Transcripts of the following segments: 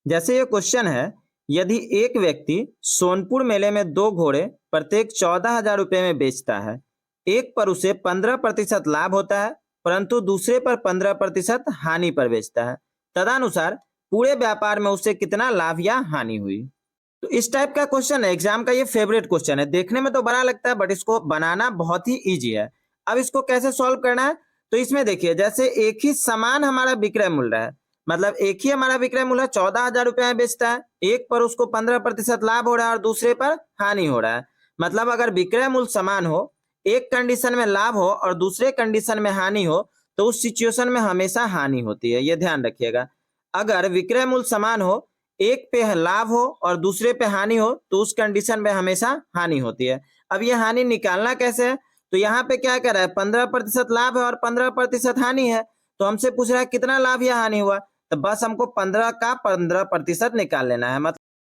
जैसे ये क्वेश्चन है, यदि एक व्यक्ति सोनपुर मेले में 2 घोड़े प्रत्येक 14,000 रुपये में बेचता है, एक पर उसे 15% लाभ होता है, परंतु दूसरे पर 15% हानि पर बेचता है। तदनुसार पूरे व्यापार में उसे कितना लाभ या हानि हुई। तो इस टाइप का क्वेश्चन है, एग्जाम का ये फेवरेट क्वेश्चन है। देखने में तो बड़ा लगता है बट इसको बनाना बहुत ही ईजी है। अब इसको कैसे सॉल्व करना है, तो इसमें देखिए, जैसे एक ही समान हमारा विक्रय मूल्य है, मतलब एक ही हमारा विक्रय मूल्य 14,000 रुपये में बेचता है, एक पर उसको 15% लाभ हो रहा है और दूसरे पर हानि हो रहा है। मतलब अगर विक्रय मूल्य समान हो, एक कंडीशन में लाभ हो और दूसरे कंडीशन में हानि हो, तो उस सिचुएशन में हमेशा हानि होती है, ये ध्यान रखिएगा। अगर विक्रय मूल्य समान हो, एक पे लाभ हो और दूसरे पे हानि हो, तो उस कंडीशन में हमेशा हानि होती है। अब ये हानि निकालना कैसे है, तो यहाँ पे क्या कर रहा है, 15% लाभ है और 15% हानि है, तो हमसे पूछ रहा है कितना लाभ या हानि हुआ, तो बस हमको 15 का 15% निकाल लेना है।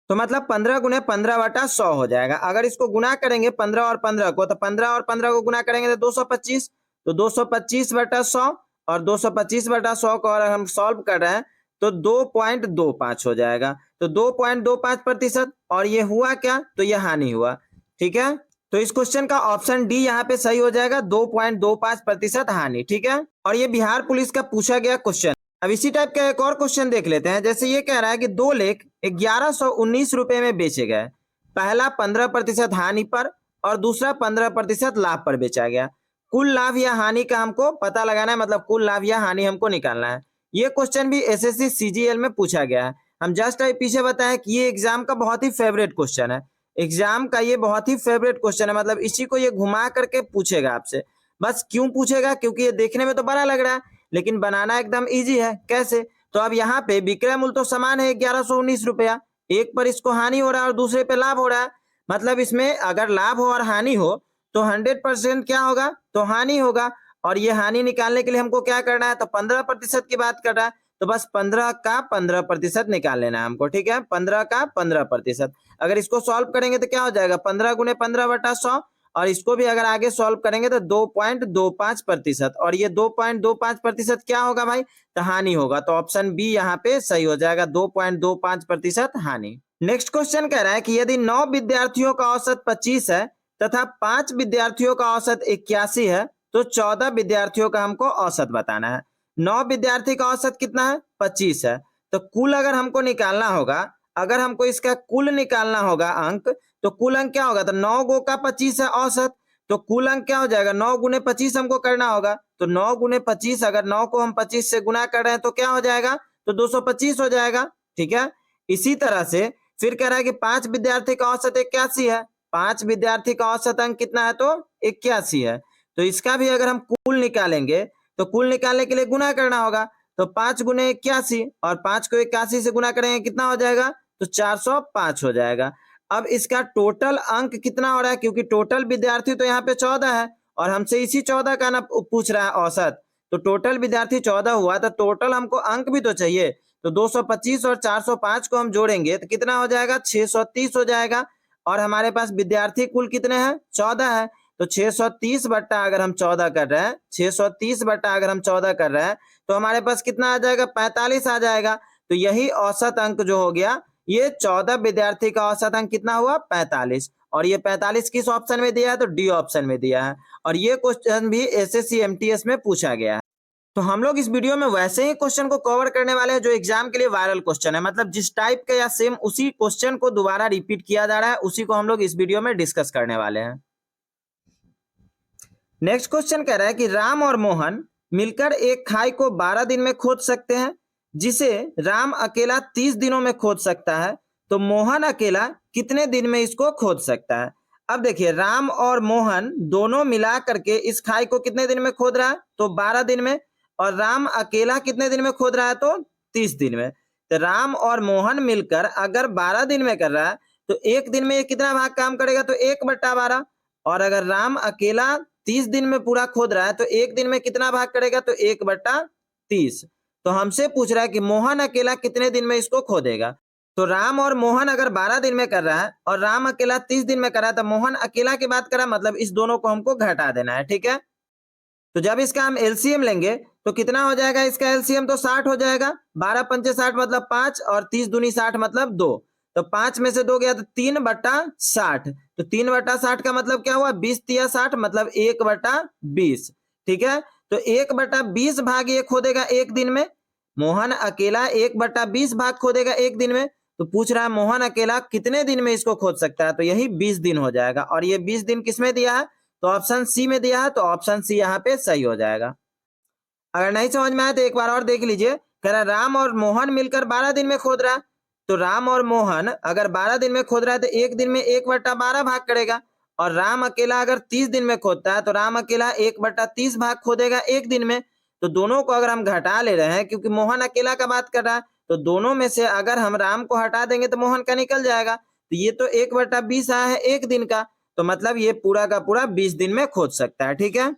मतलब 15 गुने 15/100 हो जाएगा। अगर इसको गुना करेंगे 15 और 15 को, तो 15 और 15 को गुना करेंगे तो 225, तो 225/100, और 225/100 को अगर हम सॉल्व कर रहे हैं तो 2.25 हो जाएगा। तो 2.25%, और ये हुआ क्या, तो ये हानि हुआ। ठीक है, तो इस क्वेश्चन का ऑप्शन डी यहाँ पे सही हो जाएगा, 2.25% हानि। ठीक है, और ये बिहार पुलिस का पूछा गया क्वेश्चन। अब इसी टाइप का एक और क्वेश्चन देख लेते हैं। जैसे ये कह रहा है कि 2,11,19 रुपए में बेचे गए, पहला 15% हानि पर और दूसरा 15% लाभ पर बेचा गया। कुल लाभ या हानि का हमको पता लगाना है, मतलब कुल लाभ या हानि हमको निकालना है। ये क्वेश्चन भी एसएससी सीजीएल में पूछा गया है। हम जस्ट अभी पीछे बताएं कि ये एग्जाम का बहुत ही फेवरेट क्वेश्चन है। एग्जाम का ये बहुत ही फेवरेट क्वेश्चन है, मतलब इसी को ये घुमा करके पूछेगा आपसे। बस क्यों पूछेगा, क्योंकि ये देखने में तो बड़ा लग रहा है लेकिन बनाना एकदम इजी है। कैसे, तो अब यहाँ पे विक्रय मूल्य तो समान है 1119 रुपया, एक पर इसको हानि हो रहा है और दूसरे पे लाभ हो रहा है। मतलब इसमें अगर लाभ हो और हानि हो तो 100% क्या होगा, तो हानि होगा। और ये हानि निकालने के लिए हमको क्या करना है, तो 15% की बात कर रहा है, तो बस 15 का 15% निकाल लेना है हमको। ठीक है, 15 का 15%। अगर इसको सॉल्व करेंगे तो क्या हो जाएगा, 15 गुने 15/100, और इसको भी अगर आगे सॉल्व करेंगे तो 2.25%, और ये 2.25% क्या होगा भाई, तो हानि होगा। तो ऑप्शन बी यहाँ पे सही हो जाएगा, 2.25% हानि। नेक्स्ट क्वेश्चन कह रहा है कि यदि 9 विद्यार्थियों का औसत 25 है तथा 5 विद्यार्थियों का औसत 81 है, तो 14 विद्यार्थियों का हमको औसत बताना है। 9 विद्यार्थी का औसत कितना है, 25 है, तो कुल अगर हमको निकालना होगा, अगर हमको इसका कुल निकालना होगा अंक, तो कुल अंक क्या होगा, तो 9 गो का 25 है औसत, तो कुल अंक क्या हो जाएगा, 9 गुने 25 हमको करना होगा। तो 9 गुने 25, अगर 9 को हम 25 से गुना कर रहे हैं तो क्या हो जाएगा, तो 225 हो जाएगा। ठीक है, इसी तरह से फिर कह रहा है कि 5 विद्यार्थी का औसत 81 है, 5 विद्यार्थी का औसत अंक कितना है, तो 81 है। तो इसका भी अगर हम कुल निकालेंगे तो कुल निकालने के लिए गुना करना होगा, तो 5 गुने 81, और 5 को 81 से गुना करेंगे कितना हो जाएगा, तो 405 हो जाएगा। अब इसका टोटल अंक कितना हो रहा है, क्योंकि टोटल विद्यार्थी तो यहाँ पे 14 है और हमसे इसी 14 का ना पूछ रहा है औसत, तो टोटल विद्यार्थी 14 हुआ, तो टोटल हमको अंक भी तो चाहिए। तो 225 और 405 को हम जोड़ेंगे तो कितना हो जाएगा, 630 हो जाएगा। और हमारे पास विद्यार्थी कुल कितने हैं, 14 है, तो 630 बट्टा अगर हम 14 कर रहे हैं, 630 बट्टा अगर हम 14 कर रहे हैं, तो हमारे पास कितना आ जाएगा, 45 आ जाएगा। तो यही औसत अंक जो हो गया, ये 14 विद्यार्थी का औसत अंक कितना हुआ, 45। और ये 45 किस ऑप्शन में दिया है, तो डी ऑप्शन में दिया है। और ये क्वेश्चन भी एसएससी एमटीएस में पूछा गया है। तो हम लोग इस वीडियो में वैसे ही क्वेश्चन को कवर करने वाले हैं जो एग्जाम के लिए वायरल क्वेश्चन है, मतलब जिस टाइप का या सेम उसी क्वेश्चन को दोबारा रिपीट किया जा रहा है, उसी को हम लोग इस वीडियो में डिस्कस करने वाले हैं। नेक्स्ट क्वेश्चन कह रहा है कि राम और मोहन मिलकर एक खाई को 12 दिन में खोद सकते हैं, जिसे राम अकेला 30 दिनों में खोद सकता है, तो मोहन अकेला कितने दिन में इसको खोद सकता है। अब देखिए, राम और मोहन दोनों मिला करके इस खाई को कितने दिन में खोद रहा है, तो 12 दिन में, और राम अकेला कितने दिन में खोद रहा है, तो 30 दिन में। तो राम और मोहन मिलकर अगर 12 दिन में कर रहा है तो एक दिन में ये कितना भाग काम करेगा, तो 1/12। और अगर राम अकेला 30 दिन में पूरा खोद रहा है तो एक दिन में कितना भाग करेगा, तो 1/30। तो हमसे पूछ रहा है कि मोहन अकेला कितने दिन में इसको खोदेगा। तो राम और मोहन अगर 12 दिन में कर रहा है और राम अकेला 30 दिन में कर रहा है, तो मोहन अकेला की बात कर रहा है, मतलब इस दोनों को हमको घटा देना है। ठीक है, तो जब इसका हम एलसीएम लेंगे तो कितना हो जाएगा, इसका एलसीएम तो 60 हो जाएगा। 12 पंचे 60 मतलब 5 और 30 दूनी 60 मतलब 2। तो 5 में से 2 गया तो 3/60। तो 3/60 का मतलब क्या हुआ, 20 तिया 60 मतलब 1/20। ठीक है, तो 1/20 भाग ये खोदेगा एक दिन में। मोहन अकेला 1/20 भाग खोदेगा एक दिन में। तो पूछ रहा है मोहन अकेला कितने दिन में इसको खोद सकता है, तो यही 20 दिन हो जाएगा। और ये 20 दिन किसमें दिया है, तो ऑप्शन सी में दिया है, तो ऑप्शन सी यहाँ पे सही हो जाएगा। अगर नहीं समझ में आए तो एक बार और देख लीजिए। कह रहा राम और मोहन मिलकर 12 दिन में खोद रहा है। तो राम और मोहन अगर 12 दिन में खोद रहा है तो एक दिन में 1/12 भाग करेगा। और राम अकेला अगर 30 दिन में खोदता है तो राम अकेला 1/30 भाग खोदेगा एक दिन में। तो दोनों को अगर हम घटा ले रहे हैं, क्योंकि मोहन अकेला का बात कर रहा है, तो दोनों में से अगर हम राम को हटा देंगे तो मोहन का निकल जाएगा। तो ये तो 1/20 आया है एक दिन का, तो मतलब ये पूरा का पूरा 20 दिन में खोद सकता है। ठीक है,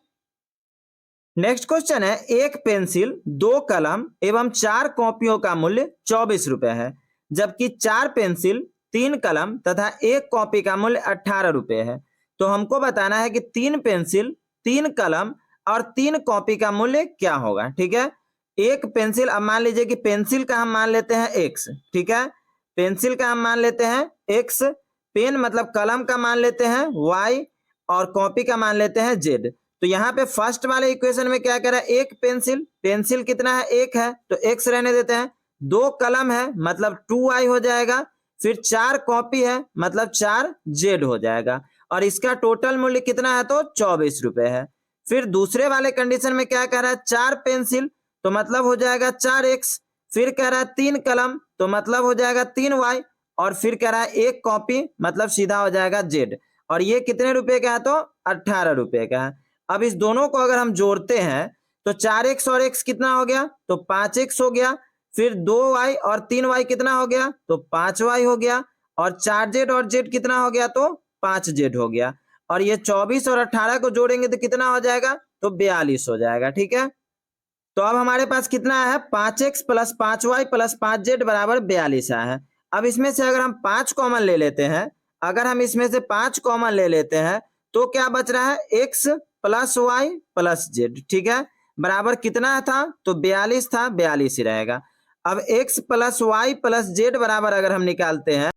नेक्स्ट क्वेश्चन है, एक पेंसिल, 2 कलम एवं 4 कॉपियों का मूल्य 24 रुपए है, जबकि 4 पेंसिल, 3 कलम तथा 1 कॉपी का मूल्य 18 रुपए है। तो हमको बताना है कि 3 पेंसिल, 3 कलम और 3 कॉपी का मूल्य क्या होगा। ठीक है, एक पेंसिल, अब मान लीजिए कि पेंसिल का हम मान लेते हैं x। ठीक है, पेंसिल का हम मान लेते हैं x, पेन मतलब कलम का मान लेते हैं y और कॉपी का मान लेते हैं z। तो यहाँ पे फर्स्ट वाले इक्वेशन में क्या कह रहा है, एक पेंसिल, पेंसिल कितना है, एक है तो x रहने देते हैं। 2 कलम है मतलब 2y हो जाएगा। फिर 4 कॉपी है मतलब 4z हो जाएगा। और इसका टोटल मूल्य कितना है, तो 24 रुपए है। फिर दूसरे वाले कंडीशन में क्या कह रहा है, 4 पेंसिल तो मतलब हो जाएगा 4x। फिर कह रहा है 3 कलम तो मतलब हो जाएगा 3y। और फिर कह रहा है 1 कॉपी मतलब सीधा हो जाएगा z। और ये कितने रुपए का है, तो 18 रुपए का है। अब इस दोनों को अगर हम जोड़ते हैं तो 4x और x कितना हो गया, तो 5x हो गया। फिर 2y और 3y कितना हो गया, तो 5y हो गया। और 4z और z कितना हो गया, तो 5z हो गया। और ये 24 और 18 को जोड़ेंगे तो कितना हो जाएगा, तो 42 हो जाएगा। ठीक है, तो अब हमारे पास कितना है, 5x plus 5y plus 5z बराबर 42 आया है। अब इसमें से अगर हम 5 कॉमन ले लेते हैं, अगर हम इसमें से 5 कॉमन ले लेते हैं तो क्या बच रहा है, x plus Y plus Z. ठीक है, बराबर कितना था, तो 42 था, 42 ही रहेगा। अब x plus Y plus Z बराबर अगर हम निकालते हैं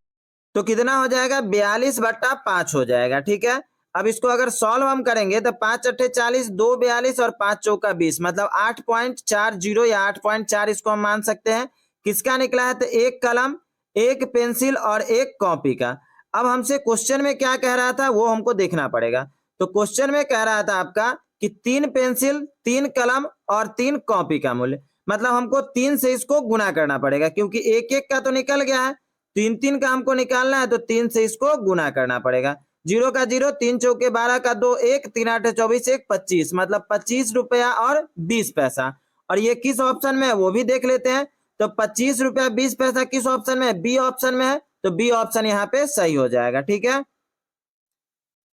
तो कितना हो जाएगा, 42/5 हो जाएगा। ठीक है, अब इसको अगर सॉल्व हम करेंगे तो 5 अट्ठे 40, 2 42 और 5 चौका 20 मतलब 8.40 या 8.4 इसको हम मान सकते हैं। किसका निकला है, तो 1 कलम, 1 पेंसिल और 1 कॉपी का। अब हमसे क्वेश्चन में क्या कह रहा था वो हमको देखना पड़ेगा। तो क्वेश्चन में कह रहा था आपका कि 3 पेंसिल, 3 कलम और 3 कॉपी का मूल्य, मतलब हमको 3 से इसको गुना करना पड़ेगा, क्योंकि एक एक का तो निकल गया है, 3 का हमको निकालना है तो 3 से इसको गुना करना पड़ेगा। 0 का 0, 3 चौके 12 का 2 1, 3 आठे 24, 1 25 मतलब 25 रुपया और 20 पैसा। और ये किस ऑप्शन में है वो भी देख लेते हैं। तो 25 रुपया 20 पैसा किस ऑप्शन में है, बी ऑप्शन में है। तो बी ऑप्शन यहाँ पे सही हो जाएगा। ठीक है,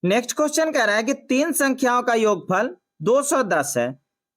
नेक्स्ट क्वेश्चन कह रहा है कि 3 संख्याओं का योगफल 210 है।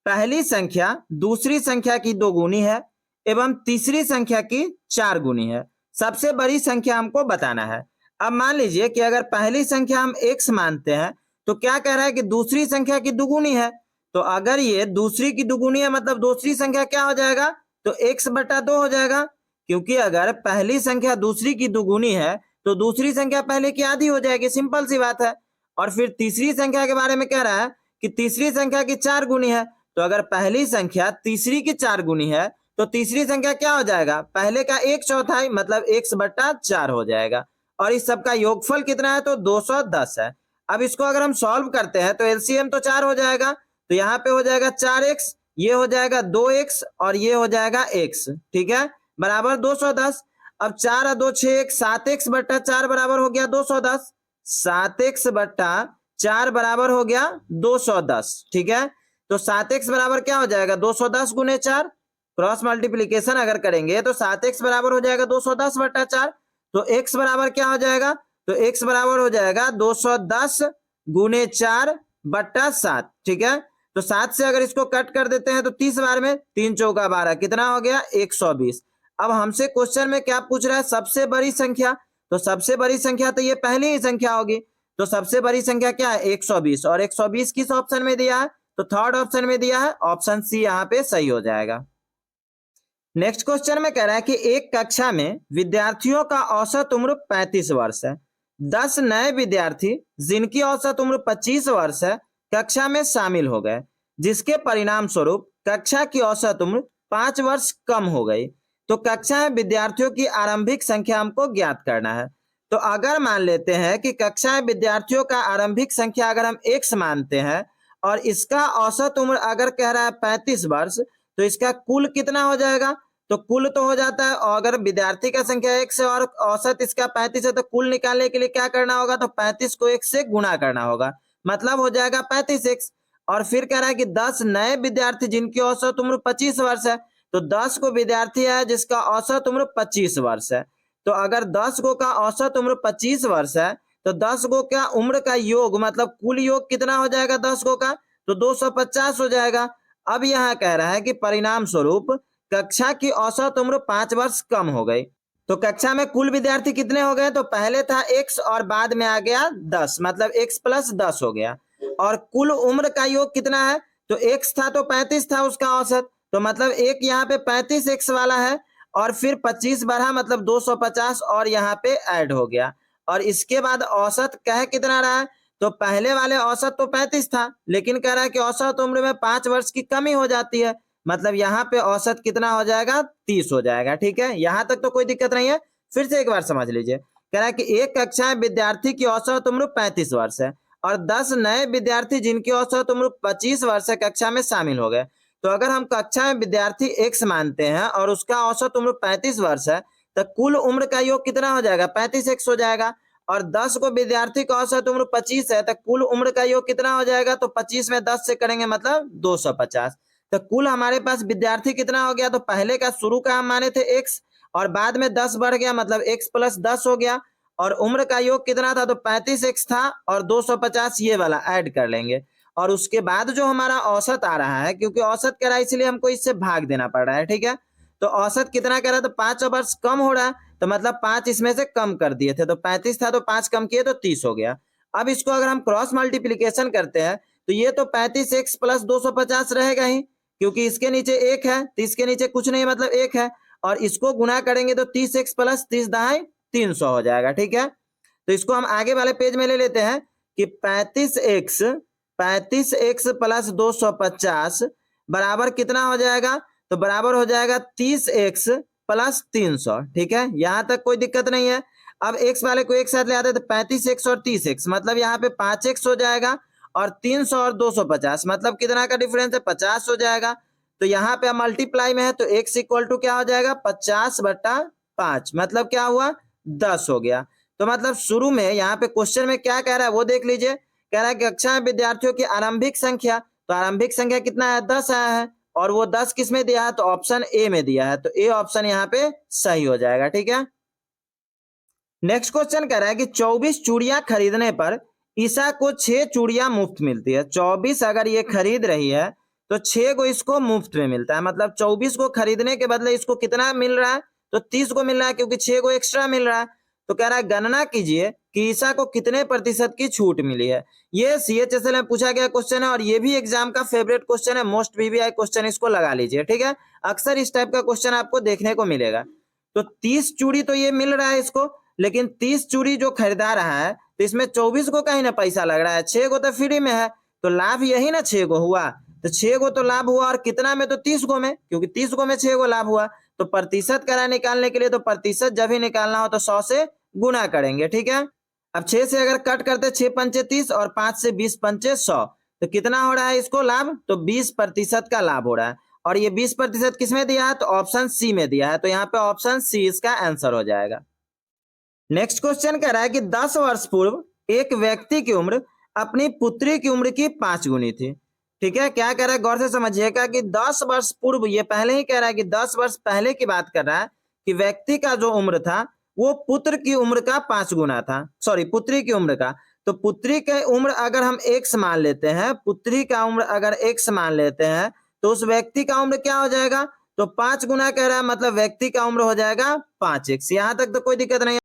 पहली संख्या दूसरी संख्या की 2 गुनी है एवं तीसरी संख्या की 4 गुनी है। सबसे बड़ी संख्या हमको बताना है। अब मान लीजिए कि अगर पहली संख्या हम x मानते हैं तो क्या कह रहा है कि दूसरी संख्या की दुगुनी है। तो अगर ये दूसरी की दुगुनी है मतलब दूसरी संख्या क्या हो जाएगा, तो x/2 हो जाएगा। क्योंकि अगर पहली संख्या दूसरी की दुगुनी है तो दूसरी संख्या पहले की आधी हो जाएगी, सिंपल सी बात है। और फिर तीसरी संख्या के बारे में कह रहा है कि तीसरी संख्या की 4 गुनी है। तो अगर पहली संख्या तीसरी की 4 गुनी है तो तीसरी संख्या क्या हो जाएगा, पहले का 1/4 मतलब x/4 हो जाएगा। और इस सब का योगफल कितना है, तो 210 है। अब इसको अगर हम सॉल्व करते हैं तो एलसीएम तो 4 हो जाएगा। तो यहाँ पे हो जाएगा 4x, ये हो जाएगा 2x और ये हो जाएगा x। ठीक है, बराबर 210। अब 4 और 2 6x, 7x/4 बराबर हो गया 210। 7x/4 बराबर हो गया 210। ठीक है, तो 7x बराबर क्या हो जाएगा, 210 गुने 4। क्रॉस मल्टीप्लीकेशन अगर करेंगे तो 7x बराबर हो जाएगा 210/4। तो x बराबर क्या हो जाएगा, तो x बराबर हो जाएगा 210 गुने 4/7। ठीक है, तो 7 से अगर इसको कट कर देते हैं तो 30 बार में 3 चौका 12 कितना हो गया, 120। अब हमसे क्वेश्चन में क्या पूछ रहा है, सबसे बड़ी संख्या। तो सबसे बड़ी संख्या तो ये पहली ही संख्या होगी। तो सबसे बड़ी संख्या क्या है, 120। और 120 किस ऑप्शन में दिया है, तो थर्ड ऑप्शन में दिया है, ऑप्शन सी यहाँ पे सही हो जाएगा। नेक्स्ट क्वेश्चन में कह रहा है कि एक कक्षा में विद्यार्थियों का औसत उम्र 35 वर्ष है। 10 नए विद्यार्थी जिनकी औसत उम्र 25 वर्ष है कक्षा में शामिल हो गए, जिसके परिणाम स्वरूप कक्षा की औसत उम्र 5 वर्ष कम हो गई। तो कक्षा में विद्यार्थियों की आरंभिक संख्या हमको ज्ञात करना है। तो अगर मान लेते हैं कि कक्षा में विद्यार्थियों का आरंभिक संख्या अगर हम x मानते हैं और इसका औसत उम्र अगर कह रहा है 35 वर्ष, तो इसका कुल कितना हो जाएगा? तो कुल तो हो जाता है, और अगर विद्यार्थी का संख्या 1 है और औसत इसका 35 है, तो कुल निकालने के लिए क्या करना होगा? तो 35 को 1 से गुणा करना होगा, मतलब हो जाएगा 35x। और फिर कह रहा है कि 10 नए विद्यार्थी जिनकी औसत उम्र 25 वर्ष है, तो 10 को विद्यार्थी है जिसका औसत उम्र 25 वर्ष है। तो अगर 10 गो का औसत उम्र 25 वर्ष है, तो 10 गो का उम्र का योग मतलब कुल योग कितना हो जाएगा 10 गो का? तो 250 हो जाएगा। अब यहाँ कह रहा है कि परिणाम स्वरूप कक्षा की औसत उम्र 5 वर्ष कम हो गई। तो कक्षा में कुल विद्यार्थी कितने हो गए? तो पहले था x और बाद में आ गया 10, मतलब x प्लस 10 हो गया। और कुल उम्र का योग कितना है? तो x था तो 35 था उसका औसत, तो मतलब एक यहाँ पे 35x वाला है और फिर 25 बढ़ा मतलब 250 और यहाँ पे ऐड हो गया। और इसके बाद औसत कह कितना रहा है? तो पहले वाले औसत तो 35 था, लेकिन कह रहा है कि औसत उम्र में 5 वर्ष की कमी हो जाती है, मतलब यहाँ पे औसत कितना हो जाएगा? 30 हो जाएगा। ठीक है, यहाँ तक तो कोई दिक्कत नहीं है। फिर से एक बार समझ लीजिए, कह रहा है कि एक कक्षा में विद्यार्थी की औसत उम्र 35 वर्ष है और 10 नए विद्यार्थी जिनकी औसत उम्र 25 वर्ष है कक्षा में शामिल हो गए। तो अगर हम कक्षा में विद्यार्थी x मानते हैं और उसका औसत उम्र 35 वर्ष है, तो कुल उम्र का योग कितना हो जाएगा? 35x हो जाएगा। और 10 को विद्यार्थी का औसत उम्र 25 है, तो कुल उम्र का योग कितना हो जाएगा? तो 25 में 10 से करेंगे मतलब 250। तो कुल हमारे पास विद्यार्थी कितना हो गया? तो पहले का शुरू का हम माने थे x और बाद में 10 बढ़ गया, मतलब x प्लस 10 हो गया। और उम्र का योग कितना था? तो 35x था और 250 ये वाला ऐड कर लेंगे। और उसके बाद जो हमारा औसत आ रहा है, क्योंकि औसत कह रहा है इसलिए हमको इससे भाग देना पड़ रहा है। ठीक है, तो औसत कितना कह रहा है? तो 5 वर्ष कम हो रहा है, तो मतलब 5 इसमें से कम कर दिए थे, तो 35 था तो 5 कम किए तो 30 हो गया। अब इसको अगर हम क्रॉस मल्टीप्लीकेशन करते हैं, तो ये तो 35x प्लस 250 रहेगा ही, क्योंकि इसके नीचे 1 है तो इसके नीचे कुछ नहीं मतलब 1 है, और इसको गुना करेंगे तो 30x प्लस 30 दहाई 300 हो जाएगा। ठीक है, तो इसको हम आगे वाले पेज में ले लेते हैं कि 35x प्लस 250 बराबर कितना हो जाएगा? तो बराबर हो जाएगा 30x प्लस 300। ठीक है, यहां तक कोई दिक्कत नहीं है। अब x वाले को एक साथ ले आते तो 35x और 30x मतलब यहाँ पे 5x हो जाएगा और 300 और 250 मतलब कितना का डिफरेंस है? 50 हो जाएगा। तो यहाँ पे मल्टीप्लाई में है तो x इक्वल टू क्या हो जाएगा? 50/5 मतलब क्या हुआ? 10 हो गया। तो मतलब शुरू में यहाँ पे क्वेश्चन में क्या कह रहा है वो देख लीजिए। कह रहा है कि कक्षा में विद्यार्थियों की आरंभिक संख्या, तो आरंभिक संख्या कितना है? 10 आया है, और वो 10 किस में दिया है? तो ऑप्शन ए में दिया है, तो ए ऑप्शन यहाँ पे सही हो जाएगा। ठीक है, नेक्स्ट क्वेश्चन कह रहा है कि 24 चूड़ियां खरीदने पर ईशा को 6 चूड़ियां मुफ्त मिलती है। 24 अगर ये खरीद रही है तो 6 को इसको मुफ्त में मिलता है, मतलब 24 को खरीदने के बदले इसको कितना मिल रहा है? तो 30 को मिल रहा है, क्योंकि 6 को एक्स्ट्रा मिल रहा है। तो कह रहा है गणना कीजिए कि ईशा को कितने प्रतिशत की छूट मिली है। ये CHSL में पूछा गया क्वेश्चन है और ये भी एग्जाम का फेवरेट क्वेश्चन है, मोस्ट VVI क्वेश्चन, इसको लगा लीजिए। ठीक है, अक्सर इस टाइप का क्वेश्चन आपको देखने को मिलेगा। तो 30 चूड़ी तो ये मिल रहा है इसको, लेकिन 30 चूड़ी जो खरीदा रहा है तो इसमें 24 को कहीं ना पैसा लग रहा है, 6 को तो फ्री में है, तो लाभ यही ना 6 को हुआ। तो 6 को तो लाभ हुआ और कितना में? तो 30 को में, क्योंकि 30 को में 6 को लाभ हुआ। तो प्रतिशत करा निकालने के लिए तो प्रतिशत जब ही निकालना हो तो 100 से गुना करेंगे। ठीक है, अब 6 से अगर कट करते 6 पंचे 30 और 5 से 20 पंचे 100, तो कितना हो रहा है इसको लाभ? तो 20% का लाभ हो रहा है। और ये 20% किसमें दिया है? तो ऑप्शन सी में दिया है, तो यहाँ पे ऑप्शन सी इसका आंसर हो जाएगा। नेक्स्ट क्वेश्चन कह रहा है कि 10 वर्ष पूर्व एक व्यक्ति की उम्र अपनी पुत्री की उम्र की 5 गुनी थी। ठीक है, क्या कह रहा है गौर से समझिएगा कि 10 वर्ष पूर्व, ये पहले ही कह रहा है कि 10 वर्ष पहले की बात कर रहा है कि व्यक्ति का जो उम्र था वो पुत्र की उम्र का 5 गुना था, सॉरी पुत्री की उम्र का। तो पुत्री की उम्र अगर हम x मान लेते हैं, पुत्री का उम्र अगर x मान लेते हैं, तो उस व्यक्ति का उम्र क्या हो जाएगा? तो 5 गुना कह रहा है, मतलब व्यक्ति का उम्र हो जाएगा 5x। यहां तक तो कोई दिक्कत नहीं।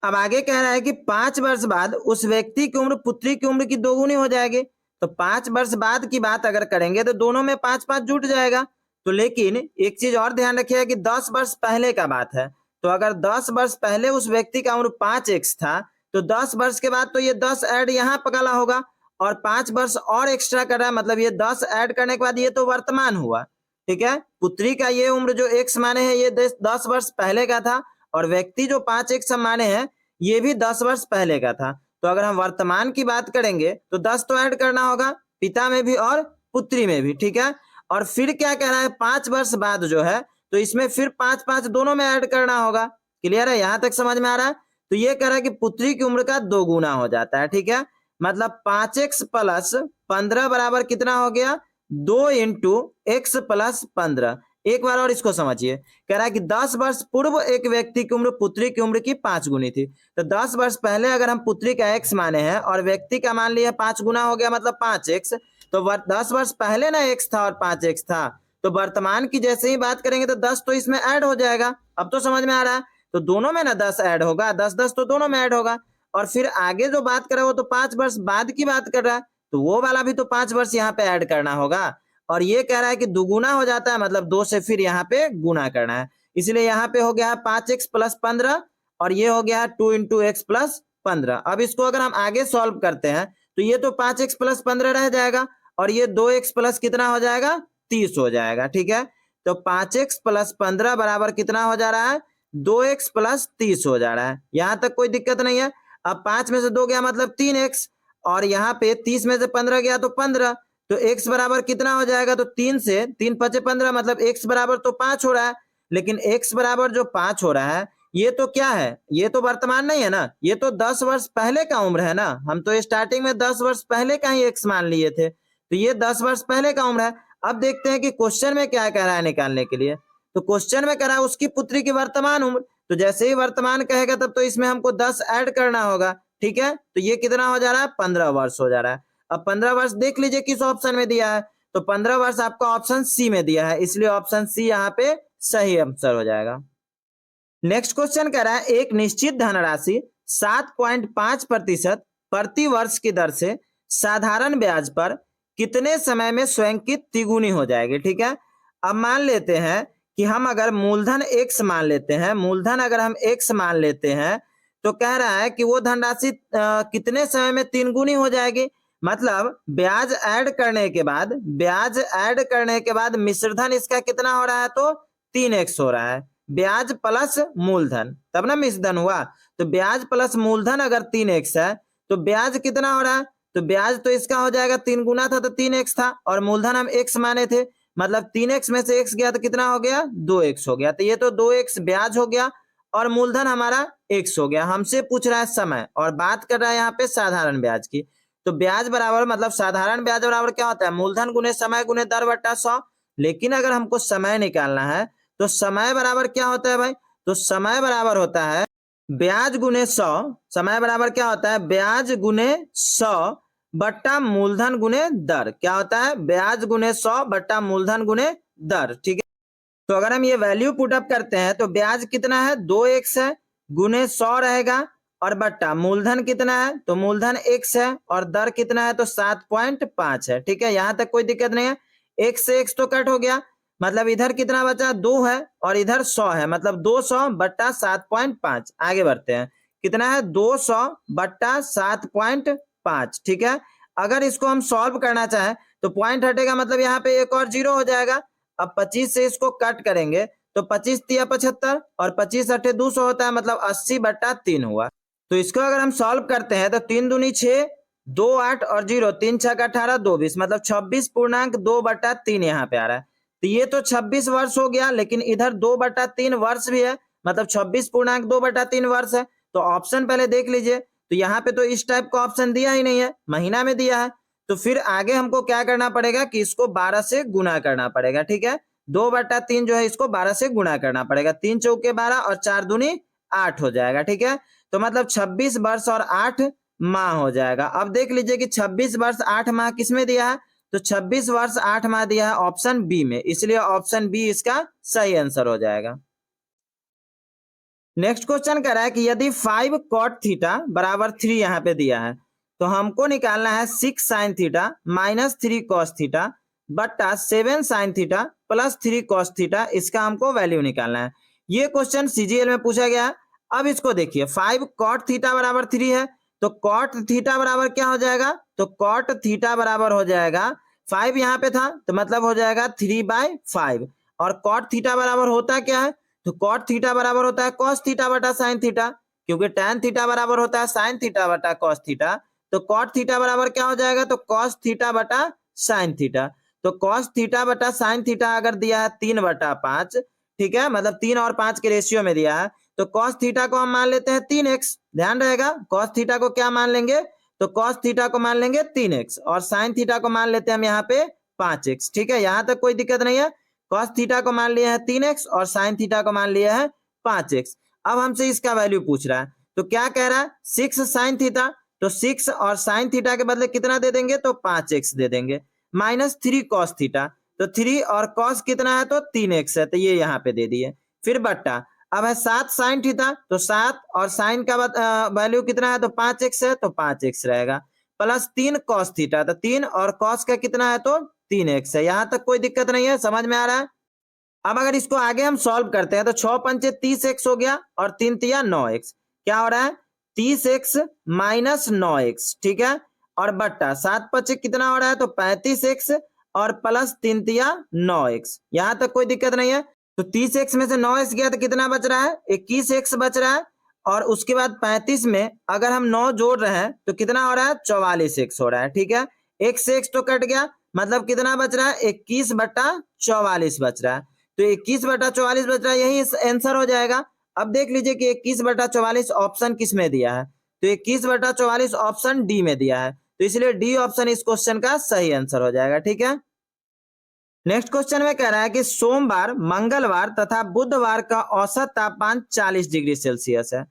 अब आगे कह रहा है कि 5 वर्ष बाद उस व्यक्ति की उम्र पुत्री की उम्र की 2 गुनी हो जाएगी। तो 5 वर्ष बाद की बात अगर करेंगे तो दोनों में 5-5 जुट जाएगा। तो लेकिन एक चीज और ध्यान रखिएगा कि 10 वर्ष पहले का बात है, तो अगर 10 वर्ष पहले उस व्यक्ति का उम्र 5x था, तो 10 वर्ष के बाद तो ये 10 ऐड यहाँ पकड़ा होगा और 5 वर्ष और एक्स्ट्रा कर रहा है, मतलब ये 10 ऐड करने के बाद ये तो वर्तमान हुआ। ठीक है, पुत्री का ये उम्र जो x माने है ये 10 वर्ष पहले का था और व्यक्ति जो 5x हम माने हैं ये भी 10 वर्ष पहले का था। तो अगर हम वर्तमान की बात करेंगे तो 10 तो ऐड करना होगा पिता में भी और पुत्री में भी। ठीक है, और फिर क्या कह रहा है 5 वर्ष बाद जो है तो इसमें फिर 5-5 दोनों में ऐड करना होगा। क्लियर है, यहां तक समझ में आ रहा है। तो ये कह रहा है कि पुत्री की उम्र का 2 गुना हो जाता है। ठीक है, मतलब 5x प्लस 15 बराबर कितना हो गया 2 इंटू एक्स प्लस 15। एक बार और इसको समझिए, कह रहा है कि 10 वर्ष पूर्व एक व्यक्ति की उम्र पुत्री की उम्र की 5 गुनी थी। तो 10 वर्ष पहले अगर हम पुत्री का x माने हैं और व्यक्ति का मान लिया 5 गुना हो गया मतलब 5x, तो 10 वर्ष पहले ना x था और 5x था, तो वर्तमान की जैसे ही बात करेंगे तो 10 तो इसमें ऐड हो जाएगा। अब तो समझ में आ रहा है, तो दोनों में ना 10 ऐड होगा, 10-10 तो दोनों में ऐड होगा। और फिर आगे जो बात कर रहा है वो तो 5 वर्ष बाद की बात कर रहा है, तो वो वाला भी तो 5 वर्ष यहाँ पे ऐड करना होगा। और ये कह रहा है कि दुगुना हो जाता है, मतलब 2 से फिर यहाँ पे गुना करना है, इसलिए यहाँ पे हो गया 5x प्लस 15 और ये हो गया 2 इंटू एक्स प्लस 15। अब इसको अगर हम आगे सॉल्व करते हैं तो ये तो 5x प्लस 15 रह जाएगा और ये 2x प्लस कितना हो जाएगा 30 हो जाएगा। ठीक है, तो 5x प्लस 15 बराबर कितना हो जा रहा है 2x प्लस 30 हो जा रहा है। यहां तक कोई दिक्कत नहीं है। अब 5 में से 2 गया मतलब 3x और यहाँ पे 30 में से 15 गया तो 15, तो x बराबर कितना हो जाएगा, तो 3 से 3 5 15 मतलब x बराबर तो 5 हो रहा है। लेकिन x बराबर जो 5 हो रहा है ये तो क्या है, ये तो वर्तमान नहीं है ना, ये तो 10 वर्ष पहले का उम्र है ना। हम तो स्टार्टिंग में 10 वर्ष पहले का ही x मान लिए थे, तो ये 10 वर्ष पहले का उम्र है। अब देखते हैं कि क्वेश्चन में क्या कह रहा है निकालने के लिए। तो क्वेश्चन में कह रहा है उसकी पुत्री की वर्तमान उम्र, तो जैसे ही वर्तमान कहेगा तब तो इसमें हमको 10 ऐड करना होगा। ठीक है, तो ये कितना हो जा रहा है 15 वर्ष हो जा रहा है। अब 15 वर्ष देख लीजिए किस ऑप्शन में दिया है, तो 15 वर्ष आपका ऑप्शन सी में दिया है, इसलिए ऑप्शन सी यहाँ पे सही आंसर हो जाएगा। नेक्स्ट क्वेश्चन कह रहा है एक निश्चित धनराशि 7.5% प्रति वर्ष की दर से साधारण ब्याज पर कितने समय में स्वयं की तिगुनी हो जाएगी। ठीक है, अब मान लेते हैं कि हम अगर मूलधन x मान लेते हैं, मूलधन अगर हम x मान लेते हैं तो कह रहा है कि वो धनराशि कितने समय में 3 गुनी हो जाएगी। मतलब ब्याज ऐड करने के बाद, ब्याज ऐड करने के बाद मिश्रधन इसका कितना हो रहा है तो 3x हो रहा है, ब्याज प्लस मूलधन तब ना मिश्रधन हुआ। तो ब्याज प्लस मूलधन अगर 3x है तो ब्याज कितना हो रहा है, तो ब्याज तो इसका हो जाएगा 3 गुना था तो 3x था और मूलधन हम x माने थे, मतलब 3x में से x गया तो कितना हो गया 2x हो गया। तो ये तो 2x ब्याज हो गया और मूलधन हमारा x हो गया। हमसे पूछ रहा है समय और बात कर रहा है यहाँ पे साधारण ब्याज की। तो ब्याज बराबर मतलब साधारण ब्याज बराबर क्या होता है मूलधन गुने समय गुने दर बट्टा 100। लेकिन अगर हमको समय निकालना है तो समय बराबर क्या होता है भाई, तो समय बराबर होता है ब्याज गुने 100। समय बराबर क्या होता है ब्याज गुने 100 बट्टा मूलधन गुने दर। क्या होता है ब्याज गुने 100 बट्टा मूलधन गुने दर। ठीक है, तो अगर हम ये वैल्यू पुट अप करते हैं तो ब्याज कितना है 2x है, गुने 100 रहेगा और बट्टा मूलधन कितना है तो मूलधन x है और दर कितना है तो 7.5 है। ठीक है, यहां तक कोई दिक्कत नहीं है। x से x तो कट हो गया, मतलब इधर कितना बचा 2 है और इधर 100 है, मतलब 200 बट्टा 7.5। आगे बढ़ते हैं, कितना है 200 बट्टा 7.5। ठीक है, अगर इसको हम सॉल्व करना चाहें तो पॉइंट हटेगा, मतलब यहाँ पे एक और जीरो हो जाएगा। अब 25 से इसको कट करेंगे तो 25 तिया 75 और 25 अट्ठे 200 होता है, मतलब 80 बट्टा 3 हुआ। तो इसको अगर हम सॉल्व करते हैं तो 3 दूनी 6, 2 8 और 0, 3 6 18 2 20, मतलब 26.2 बट्टा 3 यहाँ पे आ रहा है। तो ये तो 26 वर्ष हो गया, लेकिन इधर 2 बट्टा 3 वर्ष भी है, मतलब 26.2 बट्टा 3 वर्ष है। तो ऑप्शन पहले देख लीजिए, तो यहाँ पे तो इस टाइप का ऑप्शन दिया ही नहीं है, महीना में दिया है। तो फिर आगे हमको क्या करना पड़ेगा कि इसको 12 से गुना करना पड़ेगा। ठीक है, 2 बट्टा 3 जो है इसको 12 से गुना करना पड़ेगा, 3 चौके 12 और 4 दूनी 8 हो जाएगा। ठीक है, तो मतलब 26 वर्ष और 8 माह हो जाएगा। अब देख लीजिए कि 26 वर्ष 8 माह किसमें दिया है, तो 26 वर्ष 8 माह दिया है ऑप्शन बी में, इसलिए ऑप्शन बी इसका सही आंसर हो जाएगा। नेक्स्ट क्वेश्चन कह रहा है कि यदि 5 cot थीटा बराबर 3 यहाँ पे दिया है तो हमको निकालना है 6 sine theta minus 3 cos theta बट्टा 7 sine theta plus 3 cos theta, इसका हमको वैल्यू निकालना है। ये क्वेश्चन सीजीएल में पूछा गया है। अब इसको देखिए 5 कॉट थीटा बराबर 3 है, तो कॉट थीटा बराबर क्या हो जाएगा, तो कॉट थीटा बराबर हो जाएगा 5 यहाँ पे था तो मतलब हो जाएगा 3/5, और कॉट थीटा बराबर होता क्या है, तो कॉट थीटा बराबर होता है कॉस थीटा बटा साइन थीटा, क्योंकि टैन थीटा बराबर होता है साइन थीटा बटा कॉस थीटा, तो कॉट थीटा बराबर क्या हो जाएगा, तो कॉस थीटा बटा साइन थीटा। तो कॉस थीटा बटा साइन थीटा अगर दिया है 3/5, ठीक है, मतलब 3 और 5 के रेशियो में दिया है, तो कॉस थीटा को हम मान लेते हैं 3x, ध्यान रहेगा कॉस थीटा को क्या मान लेंगे, तो कॉस थीटा को मान लेंगे 3x और साइन थीटा को मान लेते हैं हम यहाँ पे 5x, ठीक है, यहां तक कोई दिक्कत नहीं है। कॉस थीटा को मान लिया है 3x और साइन थीटा को मान लिया है 5x। अब हमसे इसका वैल्यू पूछ रहा है, तो क्या कह रहा है 6 साइन थीटा, तो 6 और साइन थीटा के बदले कितना दे देंगे, तो 5x दे देंगे, माइनस 3 कॉस थीटा, तो 3 और कॉस कितना है, तो 3x है, तो ये यहाँ पे दे दिए, फिर बट्टा अब है 7 साइन थीटा, तो 7 और साइन का वैल्यू कितना है, तो 5x है, तो 5x रहेगा, प्लस 3 कॉस थीटा, तो 3 और कॉस का कितना है, तो 3x है। यहां तक कोई दिक्कत नहीं है, समझ में आ रहा है। अब अगर इसको आगे हम सॉल्व करते हैं तो 6 पंचे 30x हो गया और 3 तिया 9x, क्या हो रहा है 30x माइनस 9x, ठीक है, और बट्टा 7 पचे कितना हो रहा है, तो 35x और प्लस 3 तिया 9x, यहां तक कोई दिक्कत नहीं है। तो 30x में से 9x गया तो कितना बच रहा है, 21x बच रहा है, और उसके बाद 35 में अगर हम 9 जोड़ रहे हैं तो कितना हो रहा है, 44x हो रहा है, ठीक है, x से x तो कट गया, मतलब कितना बच रहा है, 21/44 बच रहा है, तो 21/44 बच रहा है, यही आंसर हो जाएगा। अब देख लीजिए कि 21/44 ऑप्शन किस में दिया है, तो 21/44 ऑप्शन डी में दिया है, तो इसलिए डी ऑप्शन इस क्वेश्चन का सही आंसर हो जाएगा, ठीक है। नेक्स्ट क्वेश्चन में कह रहा है कि सोमवार, मंगलवार तथा बुधवार का औसत तापमान 40 डिग्री सेल्सियस है।